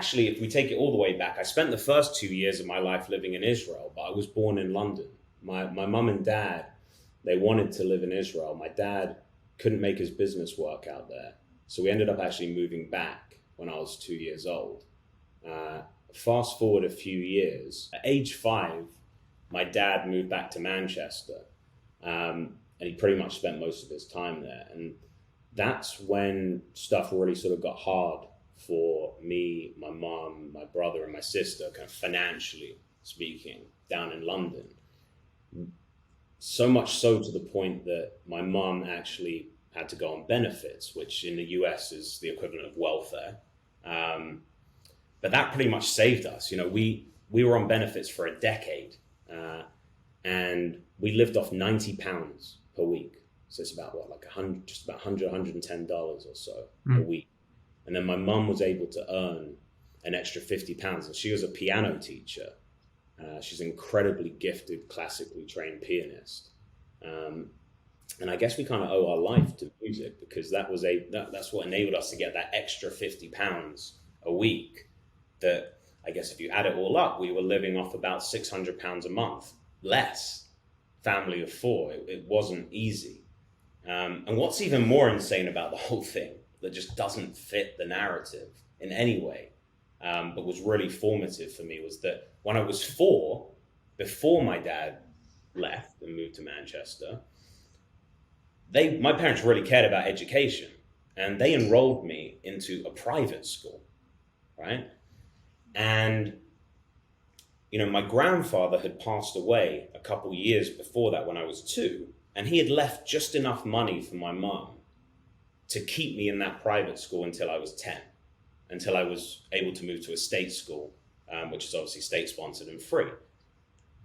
actually, if we take it all the way back, I spent the first 2 years of my life living in Israel, but I was born in London. My mum and dad, they wanted to live in Israel. My dad couldn't make his business work out there. So we ended up actually moving back when I was 2 years old. Fast forward a few years, at age 5, my dad moved back to Manchester. And he pretty much spent most of his time there. And that's when stuff really sort of got hard for me, my mom, my brother, and my sister, kind of financially speaking, down in London. So much so to the point that my mom actually had to go on benefits, which in the US is the equivalent of welfare. But that pretty much saved us. You know, we were on benefits for a decade, and we lived off £90 per week. So it's about just about $100, $110 or so a week. And then my mum was able to earn an extra £50, and she was a piano teacher. She's an incredibly gifted, classically trained pianist. And I guess we kind of owe our life to music, because that's what enabled us to get that extra £50 a week. That, I guess if you add it all up, we were living off about £600 a month, less, family of 4. It wasn't easy. And what's even more insane about the whole thing, that just doesn't fit the narrative in any way, but was really formative for me, was that when I was 4, before my dad left and moved to Manchester, my parents really cared about education, and they enrolled me into a private school, right? And, you know, my grandfather had passed away a couple years before that when I was 2, and he had left just enough money for my mom to keep me in that private school until I was 10, until I was able to move to a state school, which is obviously state-sponsored and free.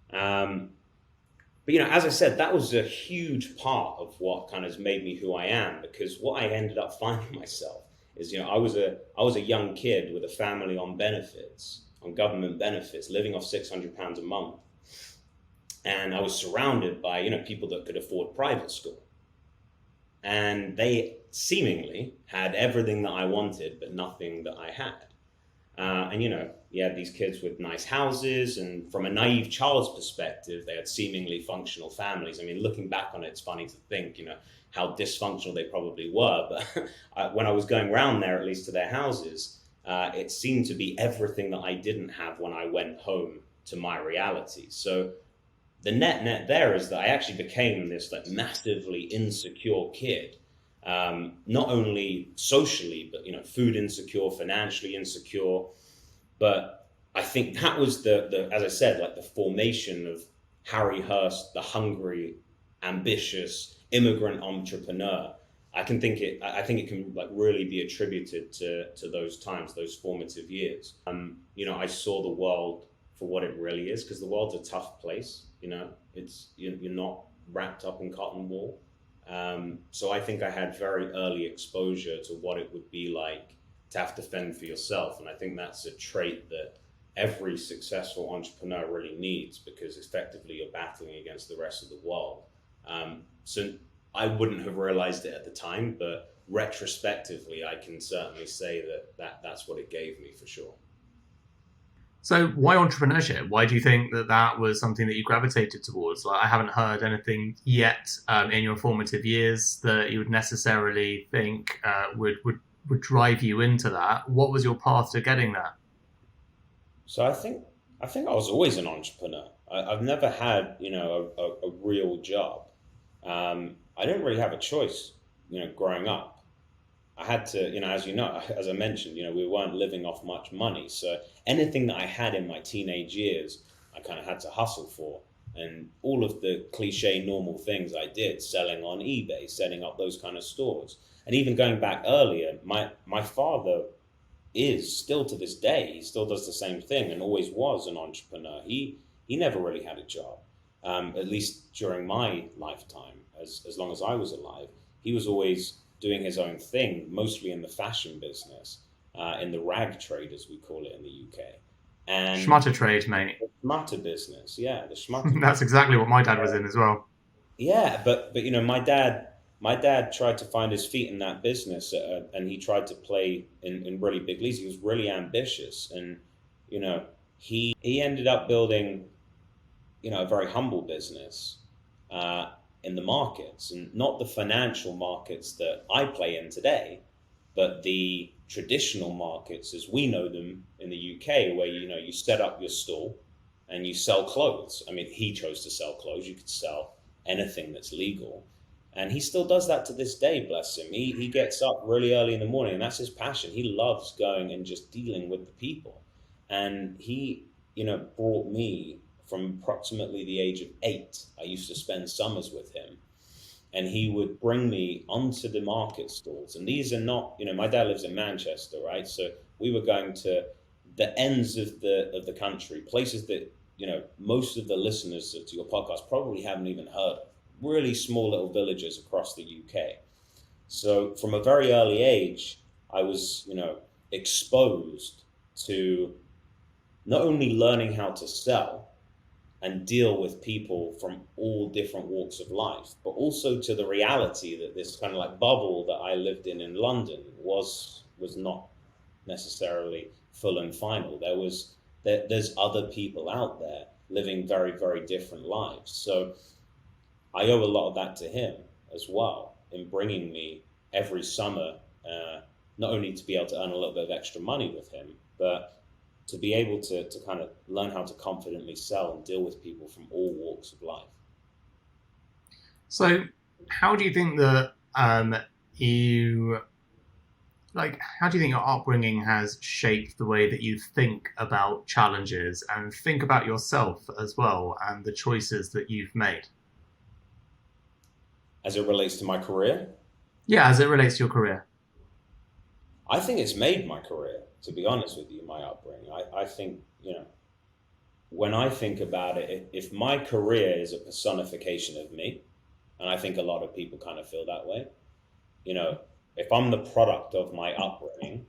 But, you know, as I said, that was a huge part of what kind of made me who I am, because what I ended up finding myself is, you know, I was a young kid with a family on benefits, on government benefits, living off £600 a month. And I was surrounded by, you know, people that could afford private school. And they seemingly had everything that I wanted, but nothing that I had. And, you know, you had these kids with nice houses, and from a naive child's perspective, they had seemingly functional families. I mean, looking back on it, it's funny to think, you know, how dysfunctional they probably were. But when I was going around there, at least to their houses, it seemed to be everything that I didn't have when I went home to my reality. So the net there is that I actually became this like massively insecure kid. Not only socially, but, you know, food insecure, financially insecure. But I think that was the as I said, like the formation of Harry Hurst, the hungry, ambitious immigrant entrepreneur. I think it can like really be attributed to those times, those formative years. You know, I saw the world for what it really is, because the world's a tough place. You know, you're not wrapped up in cotton wool. So I think I had very early exposure to what it would be like to have to fend for yourself. And I think that's a trait that every successful entrepreneur really needs, because effectively you're battling against the rest of the world. So I wouldn't have realized it at the time, but retrospectively, I can certainly say that's what it gave me for sure. So why entrepreneurship? Why do you think that was something that you gravitated towards? Like, I haven't heard anything yet in your formative years that you would necessarily think would drive you into that. What was your path to getting that? So I think I was always an entrepreneur. I've never had, you know, a real job. I didn't really have a choice, you know, growing up. I had to, you know, as I mentioned, you know, we weren't living off much money. So anything that I had in my teenage years, I kind of had to hustle for. And all of the cliche normal things I did, selling on eBay, setting up those kind of stores. And even going back earlier, my father is still to this day, he still does the same thing and always was an entrepreneur. He never really had a job, at least during my lifetime, as long as I was alive. He was always doing his own thing, mostly in the fashion business, in the rag trade, as we call it in the UK. And schmutter trade, mate. The schmutter business, yeah, the schmutter. That's exactly what my dad was in as well. Yeah, but you know, my dad my dad tried to find his feet in that business, and he tried to play in really big leagues. He was really ambitious, and you know, he ended up building, a very humble business in the markets, and not the financial markets that I play in today, but the traditional markets as we know them in the UK, where you set up your stall and you sell clothes. I mean, he chose to sell clothes. You could sell anything that's legal. And he still does that to this day, bless him. He gets up really early in the morning, and that's his passion. He loves going and just dealing with the people. And he, brought me from approximately the age of 8. I used to spend summers with him. And he would bring me onto the market stalls. And these are not, my dad lives in Manchester, right? So we were going to the ends of the country, places that, most of the listeners to your podcast probably haven't even heard of. Really small little villages across the UK. So from a very early age, I was, exposed to not only learning how to sell and deal with people from all different walks of life, but also to the reality that this kind of like bubble that I lived in London was not necessarily full and final. There's other people out there living very, very different lives. So I owe a lot of that to him as well, in bringing me every summer, not only to be able to earn a little bit of extra money with him, but to be able to kind of learn how to confidently sell and deal with people from all walks of life. So how do you think that how do you think your upbringing has shaped the way that you think about challenges and think about yourself as well, and the choices that you've made? As it relates to my career? Yeah, as it relates to your career. I think it's made my career, to be honest with you, my upbringing. I think, when I think about it, if my career is a personification of me, and I think a lot of people kind of feel that way, if I'm the product of my upbringing,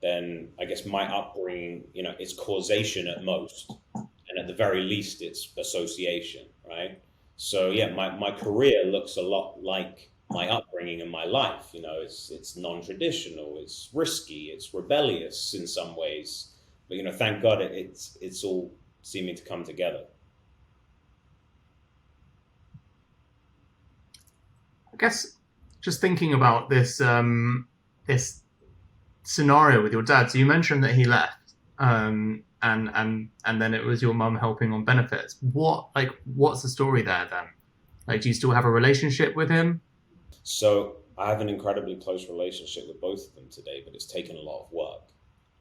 then I guess my upbringing, is causation at most, and at the very least, it's association, right? So yeah, my career looks a lot like my upbringing in my life. It's non-traditional, it's risky, it's rebellious in some ways, but thank God it's all seeming to come together. I guess just thinking about this this scenario with your dad. So you mentioned that he left, and then it was your mum helping on benefits. What's the story there then? Do you still have a relationship with him? So I have an incredibly close relationship with both of them today, but it's taken a lot of work,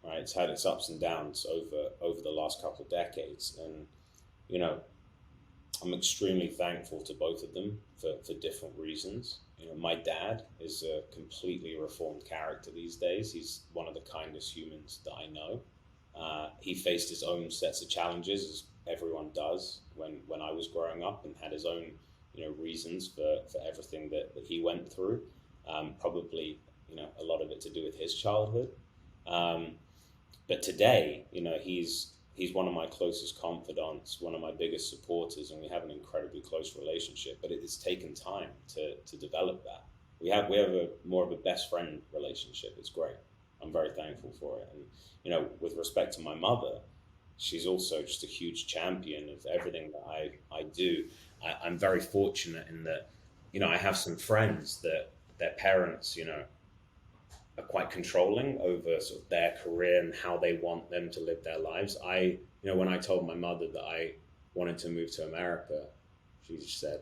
right? It's had its ups and downs over the last couple of decades. And, I'm extremely thankful to both of them for different reasons. My dad is a completely reformed character these days. He's one of the kindest humans that I know. He faced his own sets of challenges, as everyone does, when I was growing up, and had his own reasons for everything that he went through. Probably a lot of it to do with his childhood. But today, he's one of my closest confidants, one of my biggest supporters, and we have an incredibly close relationship. But it has taken time to develop that. We have more of a best friend relationship. It's great. I'm very thankful for it. And with respect to my mother, she's also just a huge champion of everything that I do. I'm very fortunate in that, I have some friends that their parents, are quite controlling over sort of their career and how they want them to live their lives. When I told my mother that I wanted to move to America, she just said,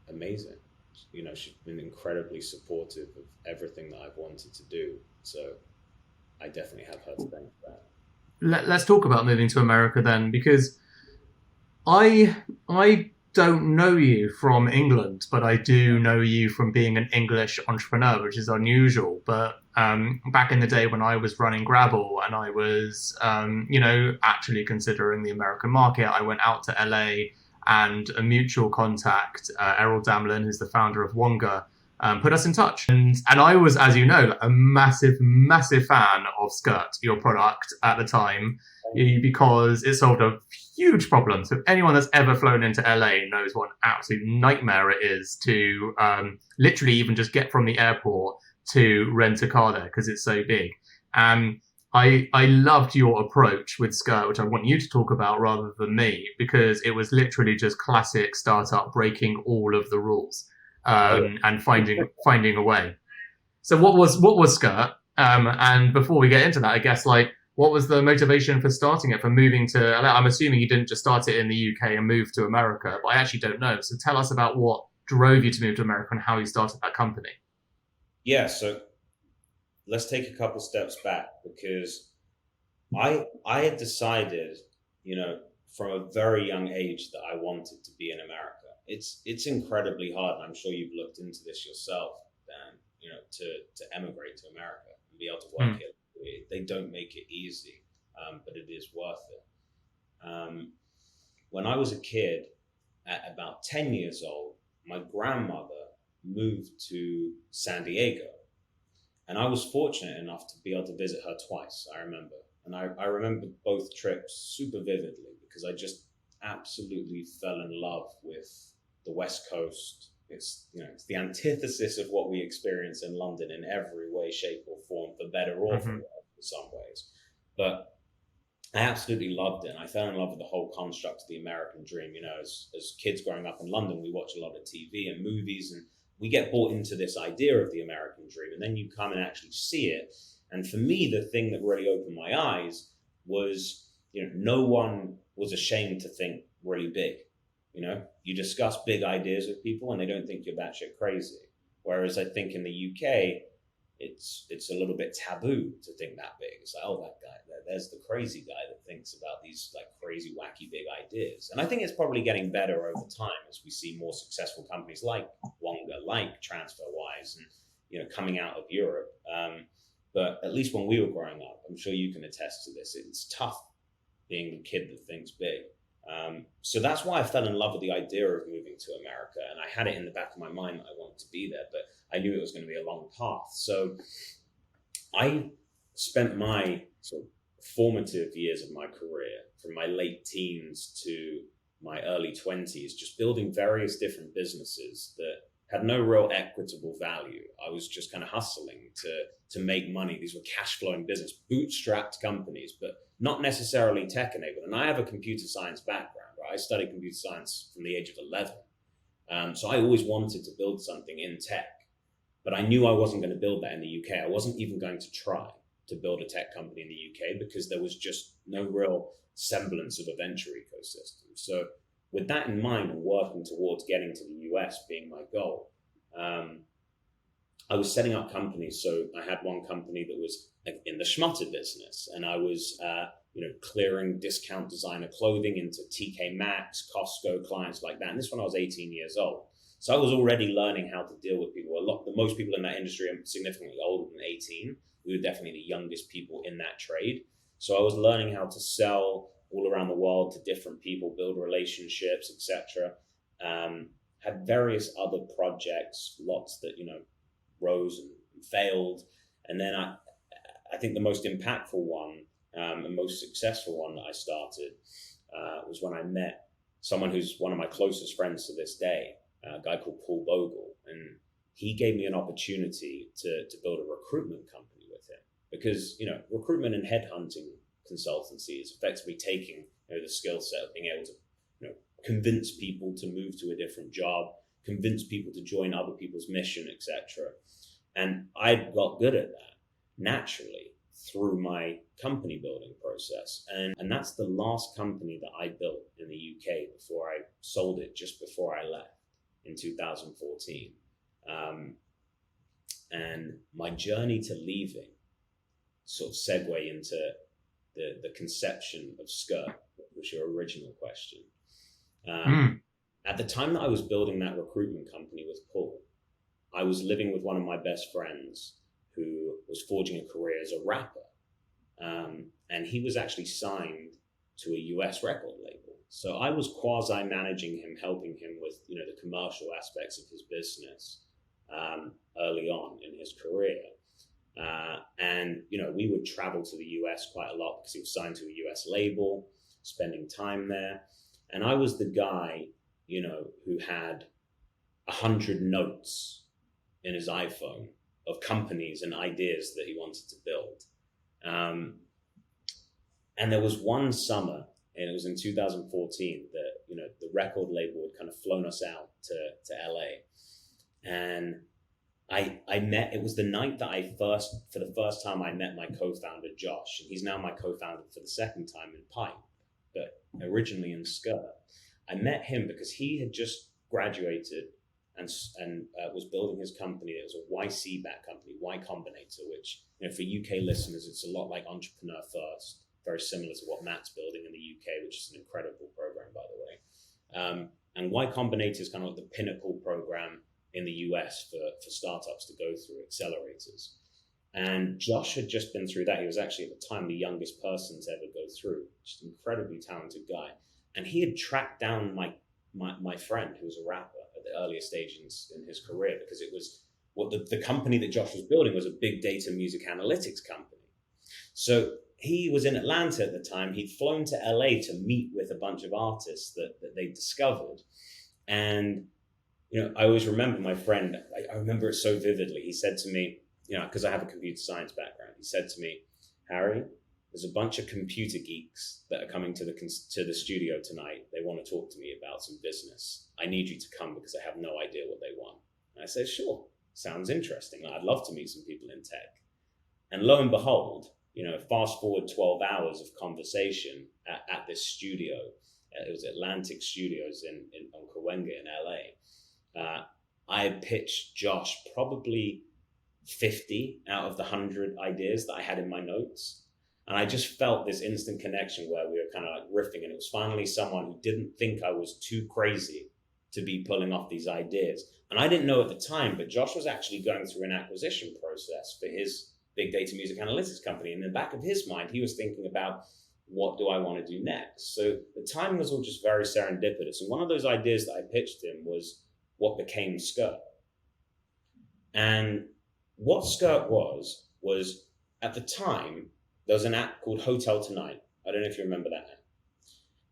amazing. She's been incredibly supportive of everything that I've wanted to do. So I definitely have her to thank for that. Let's talk about moving to America then, because I don't know you from England, but I do know you from being an English entrepreneur, which is unusual. But back in the day when I was running Grabble and I was, actually considering the American market, I went out to LA, and a mutual contact, Errol Damlin, who's the founder of Wonga, put us in touch. And I was, as you know, a massive, massive fan of Skirt, your product at the time. because it solved a huge problem. So anyone that's ever flown into LA knows what an absolute nightmare it is to literally even just get from the airport to rent a car there because it's so big. I loved your approach with Skirt, which I want you to talk about rather than me, because it was literally just classic startup breaking all of the rules and finding a way. So what was Skirt? And before we get into that, I guess what was the motivation for starting it, for moving to LA? I'm assuming you didn't just start it in the UK and move to America, but I actually don't know. So tell us about what drove you to move to America and how you started that company. Yeah, so let's take a couple steps back, because I had decided, from a very young age that I wanted to be in America. It's incredibly hard, and I'm sure you've looked into this yourself, Dan, to emigrate to America and be able to work here. They don't make it easy, but it is worth it. When I was a kid, at about 10 years old, my grandmother moved to San Diego. And I was fortunate enough to be able to visit her twice, I remember. And I remember both trips super vividly, because I just absolutely fell in love with the West Coast. It's the antithesis of what we experience in London in every way, shape, or form, for better or for worse in some ways. But I absolutely loved it. And I fell in love with the whole construct of the American dream. As kids growing up in London, we watch a lot of TV and movies, and we get bought into this idea of the American dream, and then you come and actually see it. And for me, the thing that really opened my eyes was, no one was ashamed to think really big. You discuss big ideas with people and they don't think you're batshit crazy. Whereas I think in the UK, it's a little bit taboo to think that big. It's like, oh, that guy, there's the crazy guy that thinks about these crazy, wacky, big ideas. And I think it's probably getting better over time as we see more successful companies like Wonga, like TransferWise, and coming out of Europe. But at least when we were growing up, I'm sure you can attest to this, it's tough being the kid that thinks big. So that's why I fell in love with the idea of moving to America. And I had it in the back of my mind that I wanted to be there, but I knew it was going to be a long path. So I spent my sort of formative years of my career, from my late teens to my early 20s, just building various different businesses that had no real equitable value. I was just kind of hustling to make money. These were cash flowing business, bootstrapped companies, but not necessarily tech enabled. And I have a computer science background, right? I studied computer science from the age of 11. So I always wanted to build something in tech, but I knew I wasn't going to build that in the UK. I wasn't even going to try to build a tech company in the UK because there was just no real semblance of a venture ecosystem. So with that in mind and working towards getting to the US being my goal, I was setting up companies. So I had one company that was in the schmutter business, and I was clearing discount designer clothing into TK Maxx, Costco, clients like that. And this when I was 18 years old. So I was already learning how to deal with people. Most people in that industry are significantly older than 18. We were definitely the youngest people in that trade. So I was learning how to sell all around the world to different people, build relationships, etc. Had various other projects, lots that rose and failed, and then I think the most impactful one and most successful one that I started was when I met someone who's one of my closest friends to this day, a guy called Paul Bogle, and he gave me an opportunity to build a recruitment company with him, because recruitment and headhunting consultancy is effectively taking the skill set of being able to convince people to move to a different job, convince people to join other people's mission, etc. And I got good at that naturally through my company building process. And that's the last company that I built in the UK before I sold it just before I left in 2014. And my journey to leaving sort of segue into the conception of Skirt, which was your original question. At the time that I was building that recruitment company with Paul, I was living with one of my best friends who was forging a career as a rapper. And he was actually signed to a US record label. So I was quasi-managing him, helping him with the commercial aspects of his business early on in his career. And, we would travel to the US quite a lot because he was signed to a US label, spending time there. And I was the guy, who had 100 notes in his iPhone of companies and ideas that he wanted to build. And there was one summer, and it was in 2014, that, the record label had kind of flown us out to LA. And I met, it was the night that for the first time, I met my co-founder, Josh. And he's now my co-founder for the second time in Pipe, but originally in Skirt. I met him because he had just graduated and was building his company. It was a YC-backed company, Y Combinator, which, for UK listeners, it's a lot like Entrepreneur First, very similar to what Matt's building in the UK, which is an incredible program, by the way. And Y Combinator is kind of like the pinnacle program in the US for startups to go through, accelerators. And Josh had just been through that. He was actually at the time the youngest person to ever go through, just an incredibly talented guy. And he had tracked down my friend, who was a rapper at the earliest stage in his career, because it was the company that Josh was building was a big data music analytics company. So he was in Atlanta at the time. He'd flown to LA to meet with a bunch of artists that they discovered. And, I always remember my friend, I remember it so vividly. He said to me, because I have a computer science background, he said to me, "Harry, there's a bunch of computer geeks that are coming to the studio tonight. They want to talk to me about some business. I need you to come because I have no idea what they want." And I said, "Sure, sounds interesting. I'd love to meet some people in tech." And lo and behold, fast forward 12 hours of conversation at this studio. It was Atlantic Studios on Cahuenga in LA. I had pitched Josh probably 50 out of the 100 ideas that I had in my notes. And I just felt this instant connection where we were kind of like riffing. And it was finally someone who didn't think I was too crazy to be pulling off these ideas. And I didn't know at the time, but Josh was actually going through an acquisition process for his big data music analytics company. And in the back of his mind, he was thinking about, what do I want to do next? So the timing was all just very serendipitous. And one of those ideas that I pitched him was what became Skirt. And what Skirt was at the time, there was an app called Hotel Tonight. I don't know if you remember that app.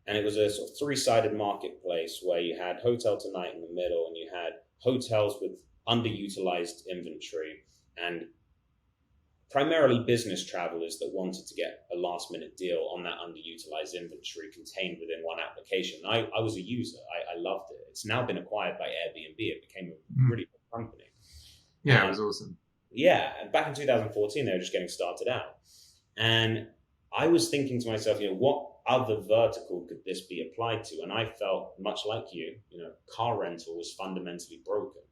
And it was a sort of three-sided marketplace where you had Hotel Tonight in the middle, and you had hotels with underutilized inventory and primarily business travelers that wanted to get a last-minute deal on that underutilized inventory contained within one application. I was a user. I loved it. It's now been acquired by Airbnb. It became a really big company. Yeah, it was awesome. Yeah, and back in 2014, they were just getting started out. And I was thinking to myself, what other vertical could this be applied to? And I felt, much like you, car rental was fundamentally broken.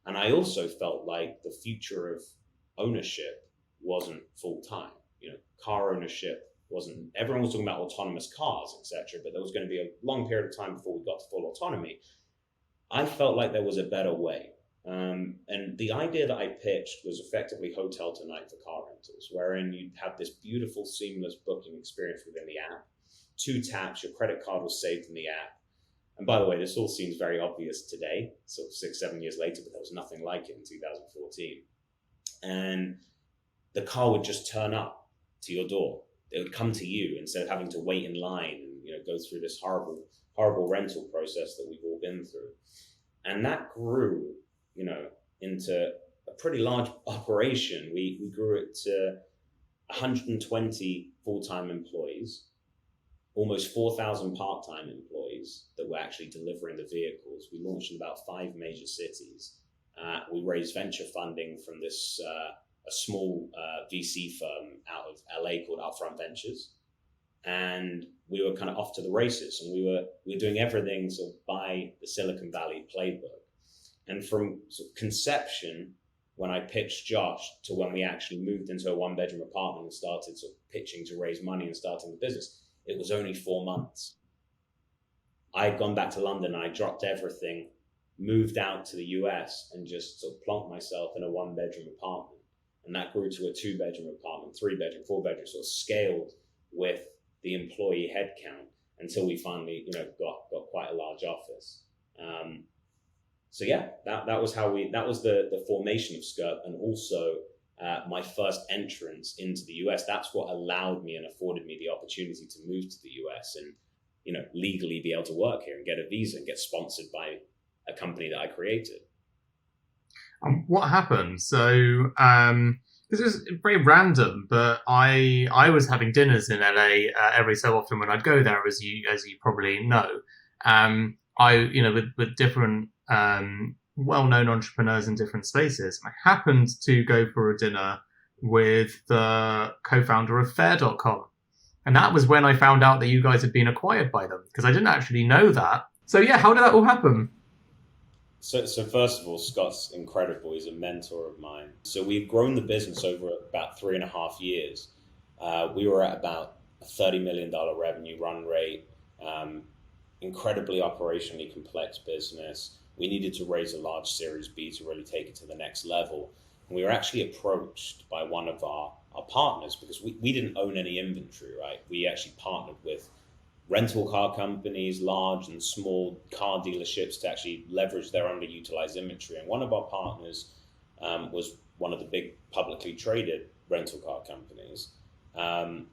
And I also felt like the future of ownership wasn't full-time. Car ownership wasn't, everyone was talking about autonomous cars, etc., but there was going to be a long period of time before we got to full autonomy. I felt like there was a better way. And the idea that I pitched was effectively Hotel Tonight for car rentals, wherein you'd have this beautiful, seamless booking experience within the app. 2 taps, your credit card was saved in the app. And by the way, this all seems very obvious today, sort of 6-7 years later, but there was nothing like it in 2014. And the car would just turn up to your door. It would come to you instead of having to wait in line and go through this horrible rental process that we've all been through. And that grew, into a pretty large operation. We grew it to 120 full-time employees, almost 4,000 part-time employees that were actually delivering the vehicles. We launched in about 5 major cities. We raised venture funding from this a small VC firm out of LA called Upfront Ventures, and we were kind of off to the races. And we were doing everything sort of by the Silicon Valley playbook. And from sort of conception, when I pitched Josh, to when we actually moved into a 1-bedroom apartment and started sort of pitching to raise money and starting the business, it was only 4 months. I had gone back to London. I dropped everything, moved out to the US, and just sort of plonked myself in a 1-bedroom apartment. And that grew to a 2-bedroom apartment, 3-bedroom, 4-bedroom, sort of scaled with the employee headcount until we finally, got quite a large office. So yeah, that was the formation of Skirt. And also my first entrance into the US. That's what allowed me and afforded me the opportunity to move to the US and, legally be able to work here and get a visa and get sponsored by a company that I created. What happened? So this is very random, but I was having dinners in LA every so often when I'd go there, as you probably know. With different well-known entrepreneurs in different spaces. I happened to go for a dinner with the co-founder of Faire.com. And that was when I found out that you guys had been acquired by them, because I didn't actually know that. So yeah, how did that all happen? So first of all, Scott's incredible. He's a mentor of mine. So we've grown the business over about 3.5 years. We were at about a $30 million revenue run rate, incredibly operationally complex business. We needed to raise a large Series B to really take it to the next level. And we were actually approached by one of our partners because we didn't own any inventory, right? We actually partnered with rental car companies, large and small car dealerships, to actually leverage their underutilized inventory. And one of our partners was one of the big publicly traded rental car companies. And,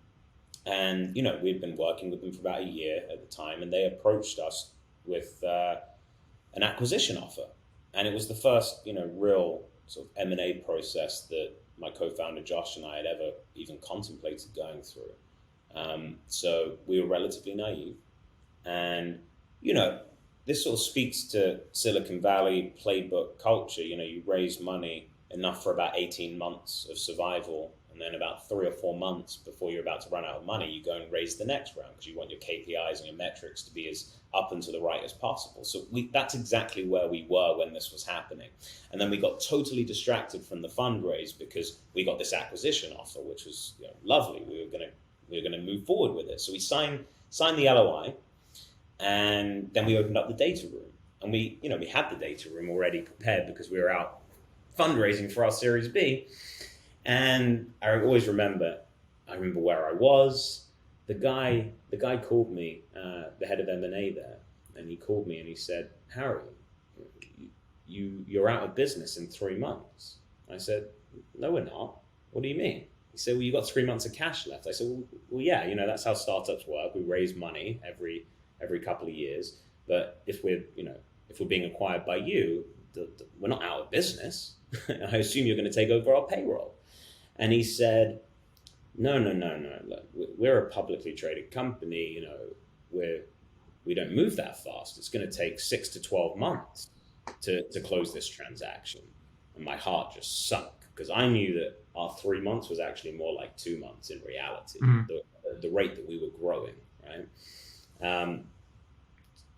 we'd been working with them for about a year at the time, and they approached us with an acquisition offer. And it was the first, real sort of M&A process that my co-founder Josh and I had ever even contemplated going through. So we were relatively naive. And, this sort of speaks to Silicon Valley playbook culture. You raise money enough for about 18 months of survival. And then about 3 or 4 months before you're about to run out of money, you go and raise the next round because you want your KPIs and your metrics to be as up and to the right as possible. So that's exactly where we were when this was happening. And then we got totally distracted from the fundraise because we got this acquisition offer, which was lovely. We were going to move forward with it. So we signed the LOI, and then we opened up the data room. And we had the data room already prepared because we were out fundraising for our Series B. And I always remember where I was. The guy called me, the head of M&A there, and he called me and he said, "Harry, you're out of business in 3 months." I said, "No, we're not. What do you mean?" He said, "Well, you got 3 months of cash left." I said, well, yeah, that's how startups work. We raise money every couple of years, but if we're being acquired by you, we're not out of business. I assume you're going to take over our payroll. And he said, no. Look, we're a publicly traded company. We don't move that fast. It's going to take 6 to 12 months to close this transaction. And my heart just sunk because I knew that our 3 months was actually more like 2 months in reality, the rate that we were growing, right?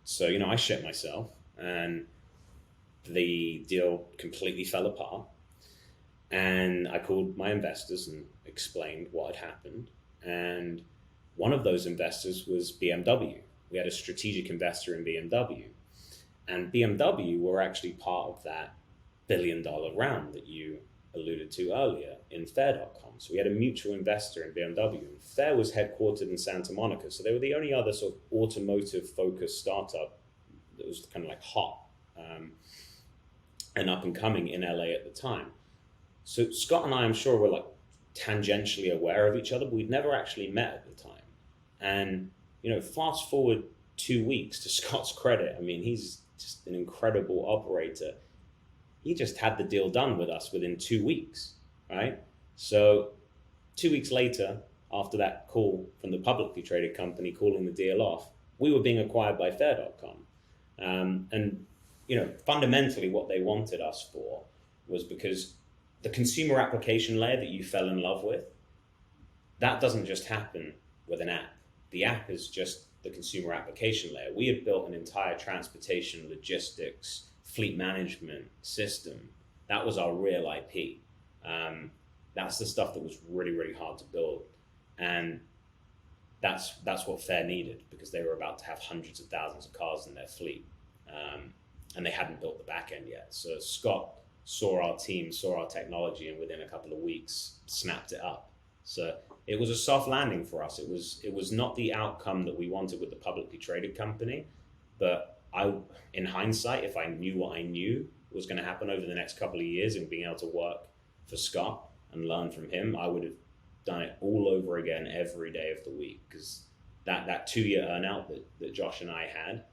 So, I shit myself and the deal completely fell apart. And I called my investors and explained what had happened. And one of those investors was BMW. We had a strategic investor in BMW. And BMW were actually part of that $1 billion round that you alluded to earlier in Faire.com. So we had a mutual investor in BMW. And Faire was headquartered in Santa Monica. So they were the only other sort of automotive-focused startup that was kind of like hot and up and coming in LA at the time. So Scott and I, I'm sure, were like tangentially aware of each other, but we'd never actually met at the time. And, fast forward 2 weeks, to Scott's credit, I mean, he's just an incredible operator. He just had the deal done with us within 2 weeks, right? So 2 weeks later, after that call from the publicly traded company calling the deal off, we were being acquired by Faire.com. And, fundamentally what they wanted us for was because the consumer application layer that you fell in love with, that doesn't just happen with an app. The app is just the consumer application layer. We had built an entire transportation, logistics, fleet management system. That was our real IP. That's the stuff that was really, really hard to build. And that's what Faire needed because they were about to have hundreds of thousands of cars in their fleet. And they hadn't built the back end yet. So Scott saw our team, saw our technology, and within a couple of weeks snapped it up. So it was a soft landing for us. It was not the outcome that we wanted with the publicly traded company, but in hindsight, if I knew what I knew was going to happen over the next couple of years and being able to work for Scott, and learn from him, I would have done it all over again every day of the week, because that 2-year earnout that Josh and I had,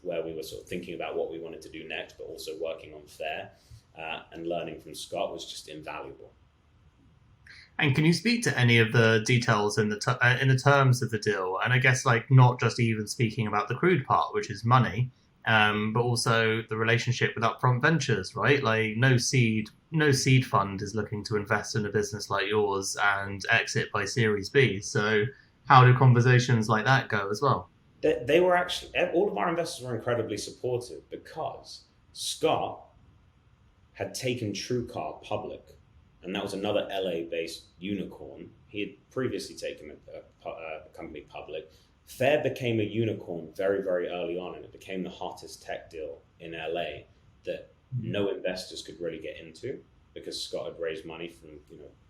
where we were sort of thinking about what we wanted to do next, but also working on Fair and learning from Scott, was just invaluable. And can you speak to any of the details in the terms of the deal? And I guess like not just even speaking about the crude part, which is money, but also the relationship with Upfront Ventures, right? Like no seed fund is looking to invest in a business like yours and exit by Series B. So how do conversations like that go as well? They were actually, all of our investors were incredibly supportive, because Scott had taken TrueCar public, and that was another LA-based unicorn. He had previously taken a company public. Fair became a unicorn very, very early on, and it became the hottest tech deal in LA that no investors could really get into, because Scott had raised money from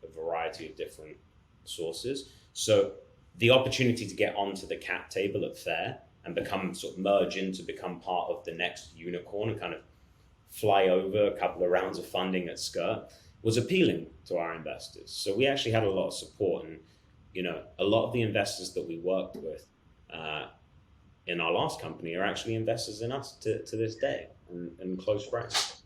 a variety of different sources. So the opportunity to get onto the cap table at Fair and merge into become part of the next unicorn and kind of fly over a couple of rounds of funding at Skirt was appealing to our investors. So we actually had a lot of support, and a lot of the investors that we worked with in our last company are actually investors in us to this day, and close friends.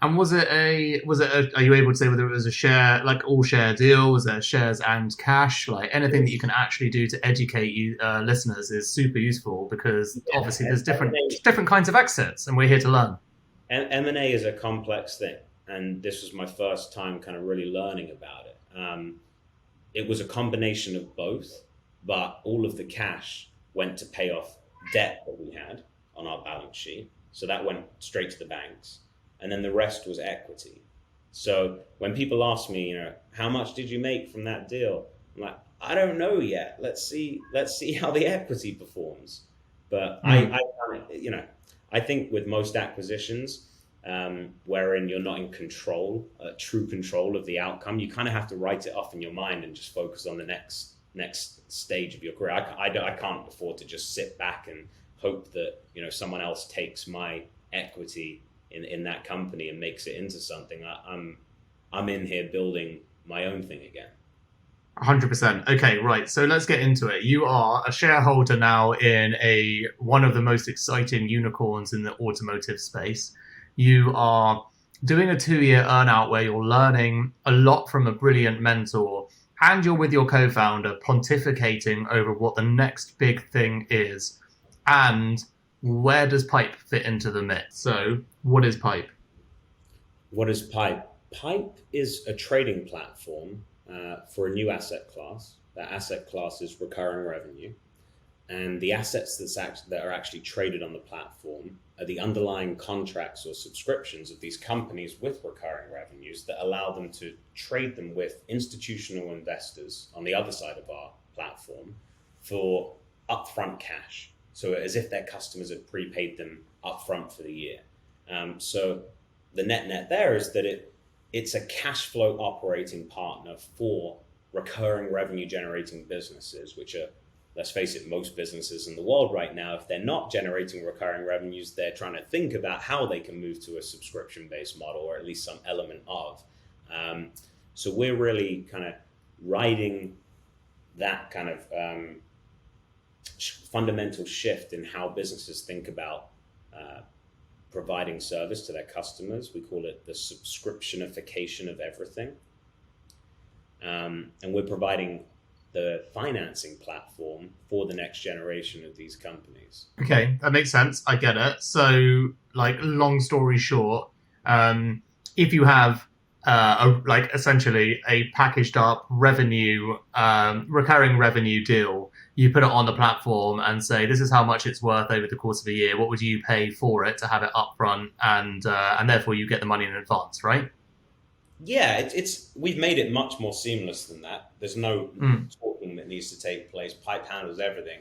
And was it are you able to say whether it was a share, like all share deal? Was there shares and cash? Like anything that you can actually do to educate you listeners is super useful, because obviously there's different kinds of exits, and we're here to learn. And M&A is a complex thing, and this was my first time kind of really learning about it. It was a combination of both, but all of the cash went to pay off debt that we had on our balance sheet. So that went straight to the banks. And then the rest was equity. So when people ask me, how much did you make from that deal? I'm like, I don't know yet. Let's see how the equity performs. But I think with most acquisitions, wherein you're not in control, true control of the outcome, you kind of have to write it off in your mind and just focus on the next stage of your career. I can't afford to just sit back and hope that someone else takes my equity in that company and makes it into something. I'm in here building my own thing again. 100%. Okay, right. So let's get into it. You are a shareholder now in one of the most exciting unicorns in the automotive space. You are doing a 2-year earnout where you're learning a lot from a brilliant mentor, and you're with your co-founder pontificating over what the next big thing is. And where does Pipe fit into the mix? So what is Pipe? What is Pipe? Pipe is a trading platform for a new asset class. That asset class is recurring revenue. And the assets that are actually traded on the platform are the underlying contracts or subscriptions of these companies with recurring revenues that allow them to trade them with institutional investors on the other side of our platform for upfront cash. So as if their customers had prepaid them upfront for the year. So the net there is that it's a cash flow operating partner for recurring revenue generating businesses, which are, let's face it, most businesses in the world right now. If they're not generating recurring revenues, they're trying to think about how they can move to a subscription-based model, or at least some element of. So we're really kind of riding that kind of fundamental shift in how businesses think about providing service to their customers. We call it the subscriptionification of everything. And we're providing the financing platform for the next generation of these companies. Okay, that makes sense. I get it. So, like, long story short, if you have essentially a packaged up revenue, recurring revenue deal, you put it on the platform and say, this is how much it's worth over the course of a year. What would you pay for it to have it upfront? And therefore you get the money in advance, right? Yeah, we've made it much more seamless than that. There's no talking that needs to take place. Pipe handles everything.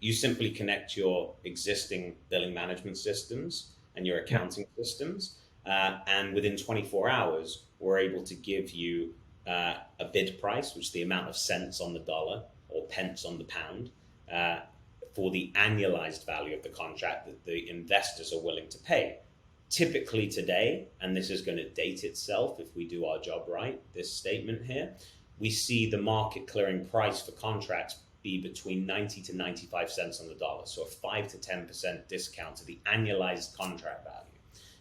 You simply connect your existing billing management systems and your accounting systems. And within 24 hours, we're able to give you a bid price, which is the amount of cents on the dollar or pence on the pound, for the annualized value of the contract that the investors are willing to pay typically today, and this is going to date itself if we do our job right, this statement here, we see the market clearing price for contracts be between 90 to 95 cents on the dollar. So a 5 to 10% discount to the annualized contract value.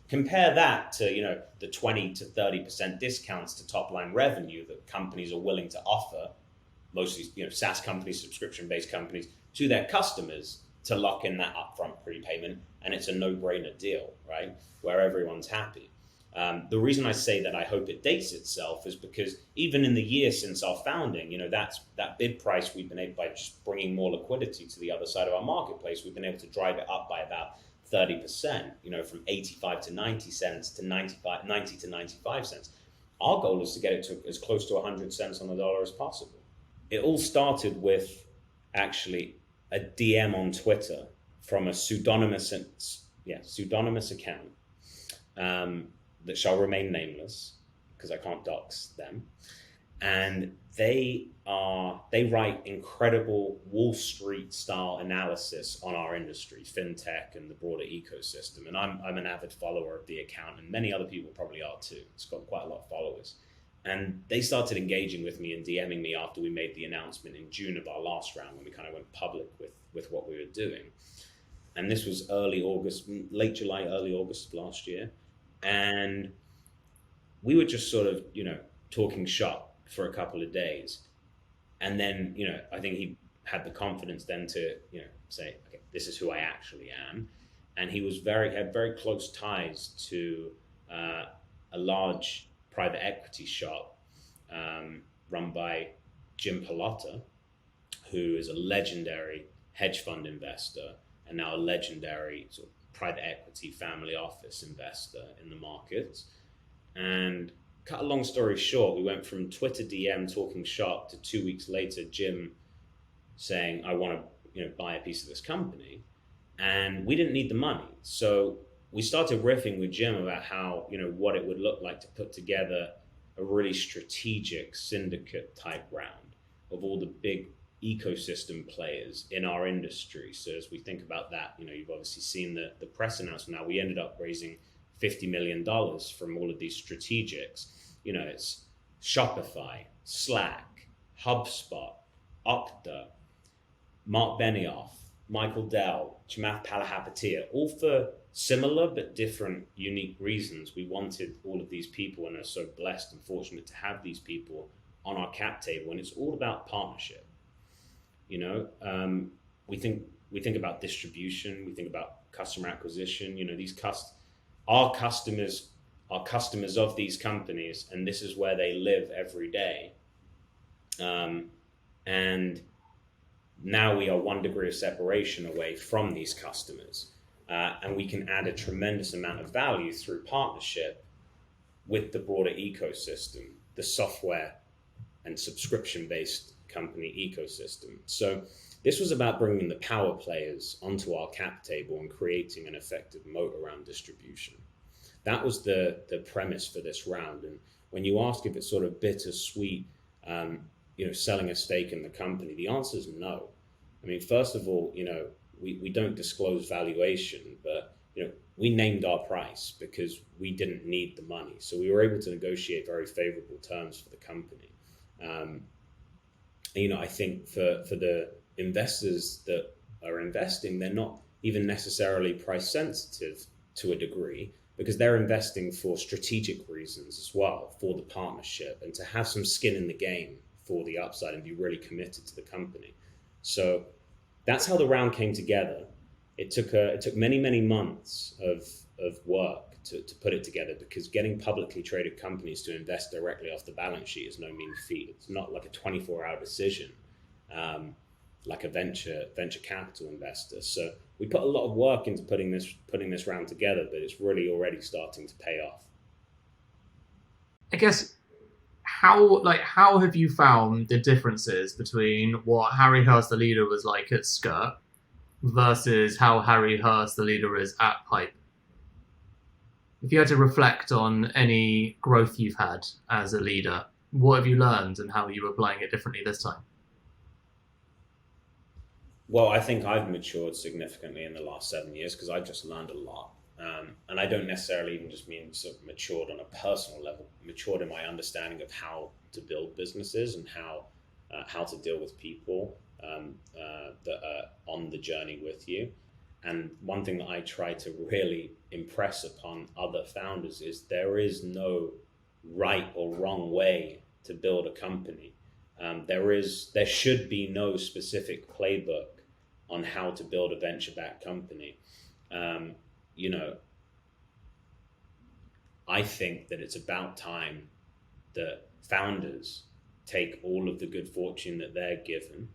Compare that to, the 20 to 30% discounts to top line revenue that companies are willing to offer, mostly, SaaS companies, subscription-based companies, to their customers to lock in that upfront prepayment. And it's a no-brainer deal, right? Where everyone's happy. The reason I say that I hope it dates itself is because even in the year since our founding, that bid price we've been able, by just bringing more liquidity to the other side of our marketplace, we've been able to drive it up by about 30%, from 85 to 90 cents to 90 to 95 cents. Our goal is to get it to as close to 100 cents on the dollar as possible. It all started with actually a DM on Twitter from a pseudonymous account that shall remain nameless because I can't dox them. And they write incredible Wall Street style analysis on our industry, fintech and the broader ecosystem. And I'm an avid follower of the account, and many other people probably are too. It's got quite a lot of followers. And they started engaging with me and DMing me after we made the announcement in June of our last round, when we kind of went public with what we were doing. And this was late July, early August of last year. And we were just sort of, talking shop for a couple of days. And then, I think he had the confidence then to, say, okay, this is who I actually am. And he had very close ties to a large private equity shop run by Jim Pallotta, who is a legendary hedge fund investor and now a legendary sort of private equity family office investor in the markets. And cut a long story short, we went from Twitter DM talking shop to 2 weeks later, Jim saying, I want to buy a piece of this company. And we didn't need the money. So we started riffing with Jim about how, what it would look like to put together a really strategic syndicate type round of all the big ecosystem players in our industry. So as we think about that, you've obviously seen the press announcement. Now we ended up raising $50 million from all of these strategics. It's Shopify, Slack, HubSpot, Okta, Mark Benioff, Michael Dell, Chamath Palihapitiya, all for similar but different, unique reasons. We wanted all of these people and are so blessed and fortunate to have these people on our cap table. And it's all about partnership. We think about distribution, we think about customer acquisition. Our customers are customers of these companies, and this is where they live every day. And now we are 1 degree of separation away from these customers. And we can add a tremendous amount of value through partnership with the broader ecosystem, the software and subscription-based company ecosystem. So this was about bringing the power players onto our cap table and creating an effective moat around distribution. That was the premise for this round. And when you ask if it's sort of bittersweet, selling a stake in the company, the answer is no. I mean, first of all, we don't disclose valuation, but we named our price because we didn't need the money. So we were able to negotiate very favorable terms for the company. I think for the investors that are investing, they're not even necessarily price sensitive to a degree, because they're investing for strategic reasons as well, for the partnership and to have some skin in the game for the upside and be really committed to the company. So that's how the round came together. It took many months of work to put it together, because getting publicly traded companies to invest directly off the balance sheet is no mean feat. It's not like a 24-hour decision, like a venture capital investor. So we put a lot of work into putting this round together, but it's really already starting to pay off. I guess how have you found the differences between what Harry Hurst, the leader, was like at Skirt versus how Harry Hurst, the leader, is at Pipe? If you had to reflect on any growth you've had as a leader, what have you learned and how are you applying it differently this time? Well, I think I've matured significantly in the last 7 years because I've just learned a lot. And I don't necessarily even just mean sort of matured on a personal level, matured in my understanding of how to build businesses and how to deal with people that are on the journey with you. And one thing that I try to really impress upon other founders is there is no right or wrong way to build a company. There should be no specific playbook on how to build a venture-backed company. You know, I think that it's about time that founders take all of the good fortune that they're given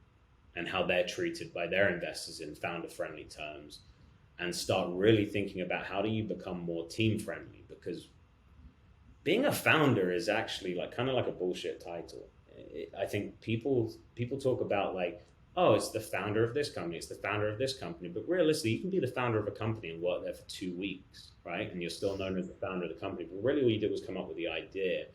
and how they're treated by their investors in founder-friendly terms and start really thinking about how do you become more team-friendly, because being a founder is actually like kind of like a bullshit title. I think people talk about like, oh, it's the founder of this company, it's the founder of this company. But realistically, you can be the founder of a company and work there for 2 weeks, right? And you're still known as the founder of the company. But really all you did was come up with the idea.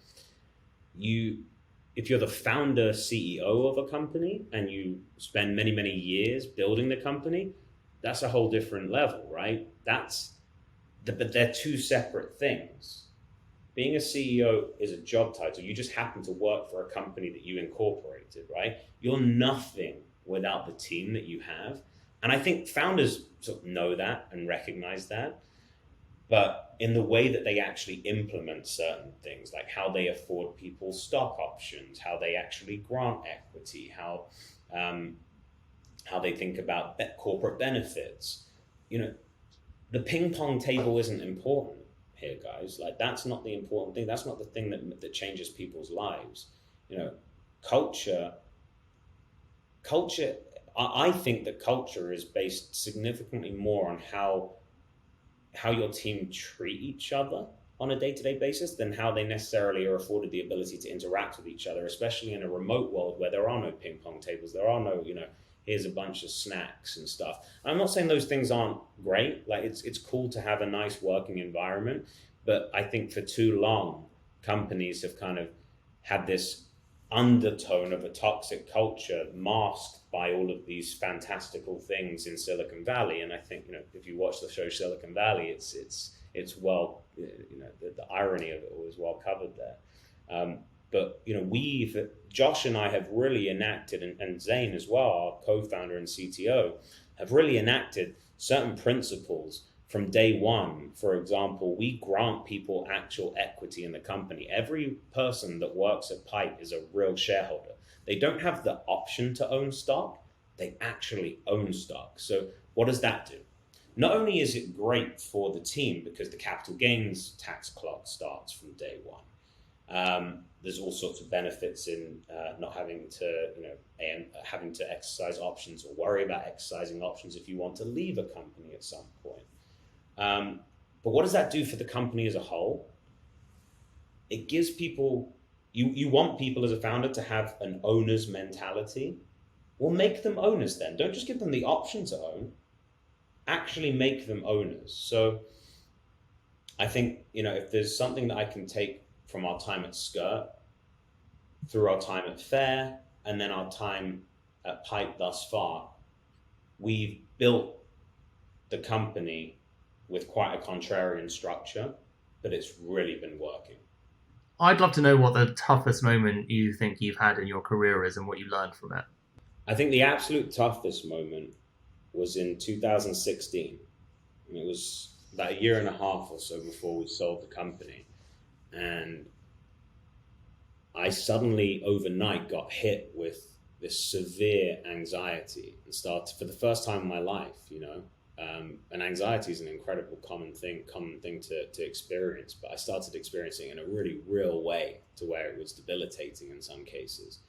If you're the founder CEO of a company and you spend many, many years building the company, that's a whole different level, right? But they're two separate things. Being a CEO is a job title. You just happen to work for a company that you incorporated, right? You're nothing without the team that you have. And I think founders sort of know that and recognize that. But in the way that they actually implement certain things, like how they afford people stock options, how they actually grant equity, how they think about corporate benefits, the ping pong table isn't important here, guys. Like, that's not the important thing. That's not the thing that changes people's lives. Culture. I think that culture is based significantly more on how your team treat each other on a day-to-day basis than how they necessarily are afforded the ability to interact with each other, especially in a remote world where there are no ping pong tables, there are no, here's a bunch of snacks and stuff. I'm not saying those things aren't great. Like, it's cool to have a nice working environment, but I think for too long, companies have kind of had this undertone of a toxic culture masked by all of these fantastical things in Silicon Valley. And I think, if you watch the show Silicon Valley, it's well, the irony of it all is well covered there. But Josh and I have really enacted, and Zane as well, our co-founder and CTO, have really enacted certain principles from day one. For example, we grant people actual equity in the company. Every person that works at Pipe is a real shareholder. They don't have the option to own stock, they actually own stock. So what does that do? Not only is it great for the team because the capital gains tax clock starts from day one. There's all sorts of benefits in not having to exercise options or worry about exercising options if you want to leave a company at some point. But what does that do for the company as a whole? It gives people, you want people as a founder to have an owner's mentality. Well, make them owners then. Don't just give them the option to own. Actually make them owners. So I think, if there's something that I can take from our time at Skirt, through our time at Fair, and then our time at Pipe thus far, we've built the company with quite a contrarian structure, but it's really been working. I'd love to know what the toughest moment you think you've had in your career is and what you learned from it. I think the absolute toughest moment was in 2016. And it was about a year and a half or so before we sold the company. And I suddenly overnight got hit with this severe anxiety and started, for the first time in my life, and anxiety is an incredible common thing to experience, but I started experiencing it in a really real way, to where it was debilitating in some cases.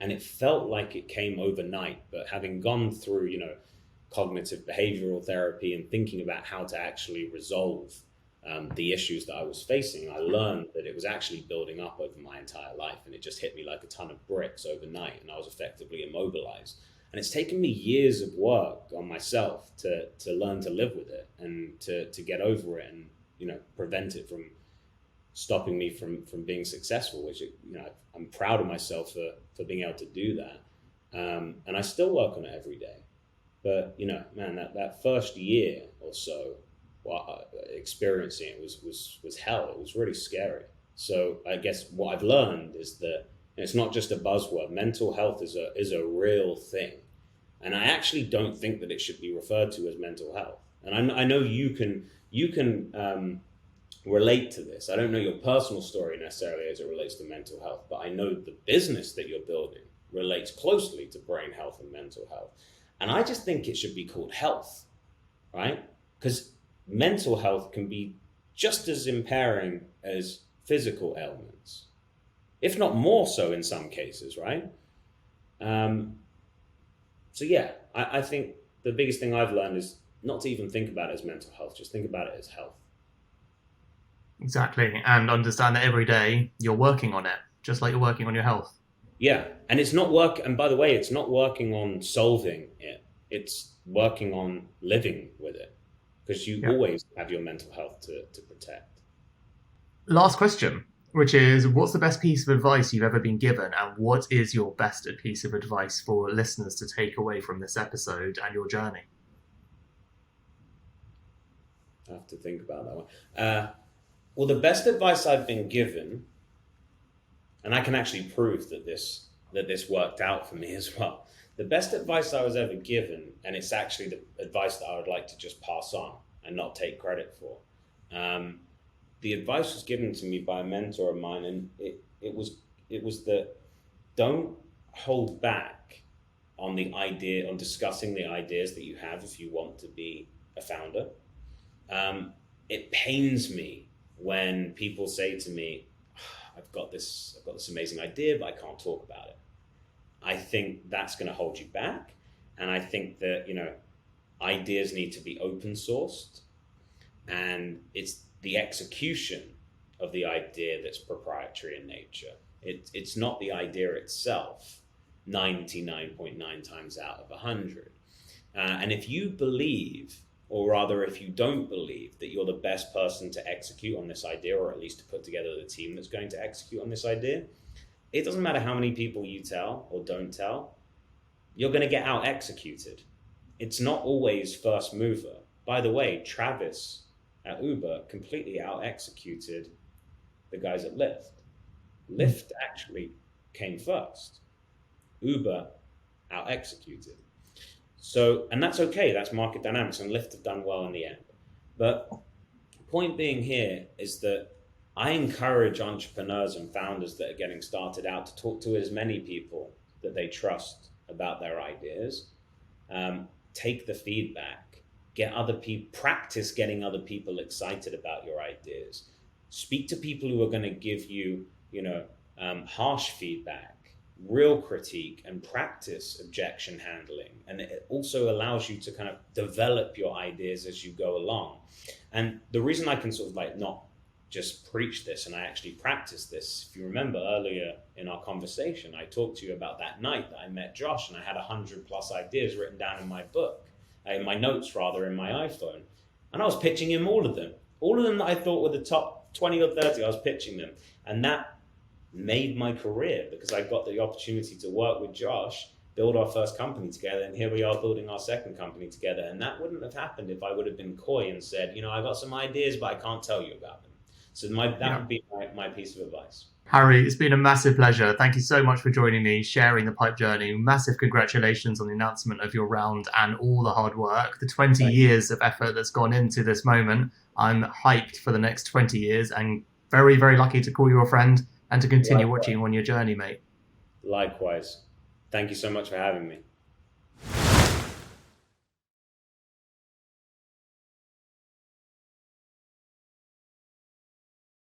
And it felt like it came overnight, but having gone through, cognitive behavioral therapy and thinking about how to actually resolve the issues that I was facing, I learned that it was actually building up over my entire life, and it just hit me like a ton of bricks overnight, and I was effectively immobilized. And it's taken me years of work on myself to learn to live with it and to get over it and, prevent it from stopping me from being successful, which, I'm proud of myself for being able to do that. And I still work on it every day. But, man, that first year or so experiencing it was hell. It was really scary. So I guess what I've learned is that it's not just a buzzword. Mental health is a real thing, and I actually don't think that it should be referred to as mental health. And I know you can relate to this. I don't know your personal story necessarily as it relates to mental health, but I know the business that you're building relates closely to brain health and mental health. And I just think it should be called health, right? Because mental health can be just as impairing as physical ailments, if not more so in some cases, right? So yeah, I think the biggest thing I've learned is not to even think about it as mental health, just think about it as health. Exactly. And understand that every day you're working on it, just like you're working on your health. Yeah. And it's not work. And by the way, it's not working on solving it. It's working on living with it, because you always have your mental health to protect. Last question, which is, what's the best piece of advice you've ever been given? And what is your best piece of advice for listeners to take away from this episode and your journey? I have to think about that one. Well, the best advice I've been given, and I can actually prove that this worked out for me as well. The best advice I was ever given, and it's actually the advice that I would like to just pass on and not take credit for. The advice was given to me by a mentor of mine, and it was that don't hold back on discussing the ideas that you have if you want to be a founder. It pains me when people say to me, I've got this amazing idea, but I can't talk about it. I think that's going to hold you back. And I think that, ideas need to be open sourced, and it's the execution of the idea that's proprietary in nature. It's not the idea itself 99.9 times out of 100. And if you believe, or rather, if you don't believe that you're the best person to execute on this idea, or at least to put together the team that's going to execute on this idea, it doesn't matter how many people you tell or don't tell, you're going to get out executed. It's not always first mover. By the way, Travis at Uber completely out executed the guys at Lyft. Lyft actually came first. Uber out executed. So, and that's okay, that's market dynamics, and Lyft have done well in the end. But point being here is that I encourage entrepreneurs and founders that are getting started out to talk to as many people that they trust about their ideas, take the feedback, get other people, practice getting other people excited about your ideas, speak to people who are going to give you, harsh feedback, real critique, and practice objection handling. And it also allows you to kind of develop your ideas as you go along. And the reason I can sort of not just preach this, and I actually practice this, if you remember earlier in our conversation, I talked to you about that night that I met Josh, and I had 100+ ideas written down in my book, in my notes rather, in my iPhone. And I was pitching him all of them that I thought were the top 20 or 30, I was pitching them. And that made my career, because I got the opportunity to work with Josh, build our first company together, and here we are building our second company together. And that wouldn't have happened if I would have been coy and said, I got some ideas, but I can't tell you about them. So that would be my piece of advice. Harry, it's been a massive pleasure. Thank you so much for joining me, sharing the Pipe journey. Massive congratulations on the announcement of your round and all the hard work, the 20 years of effort that's gone into this moment. I'm hyped for the next 20 years and very, very lucky to call you a friend and to continue watching you on your journey, mate. Likewise. Thank you so much for having me.